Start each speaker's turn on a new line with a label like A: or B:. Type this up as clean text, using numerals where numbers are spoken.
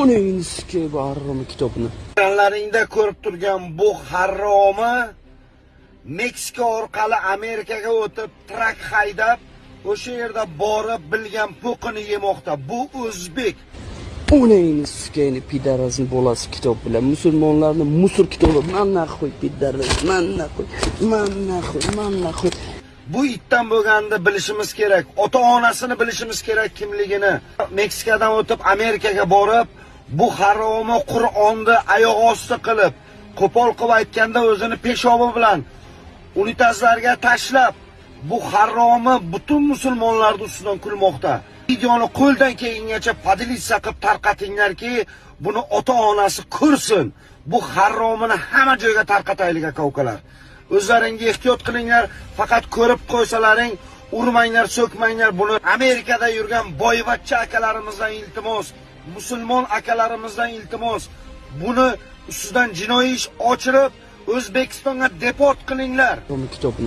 A: Uning iski barromi kitobni.
B: Ekranlaringda ko'rib turgan bu harromi Meksika orqali Amerikaga o'tib, trak haydab, o'sha yerda borib bilgan po'qini yemoqda. Bu o'zbek.
A: Uning iskini pidarasini bolasi kitob bilan musulmonlarni musur kitobi manna qo'y pidaras, manna qo'y.
B: Bu itdan bo'lganini bilishimiz kerak. Ota-onasini bilishimiz kerak kimligini. Meksikadan o'tib Amerikaga borib, bu haromi Qur'onni oyoq osti qilib, qo'pol qilib aytganda o'zini peshobi bilan unitazlarga tashlab, bu haromi butun musulmonlarning ustidan kulmoqda. Videoni qo'ldan kelgancha padilitsa qilib tarqatinglarki, buni ota-onasi ko'rsin. Bu haromini hamma joyga tarqataylik aka-ukalar. O'zlaringiz ehtiyot qilinglar, faqat ko'rib qo'ysalaring, urmanglar, so'kmanglar. Buni Amerikada yurgan boyvachcha akalarimizdan iltimos, musulmon akalarimizdan iltimos. Buni ustidan jinoiy ish ochirib, O'zbekistonga deport qilinglar.
A: Kitobni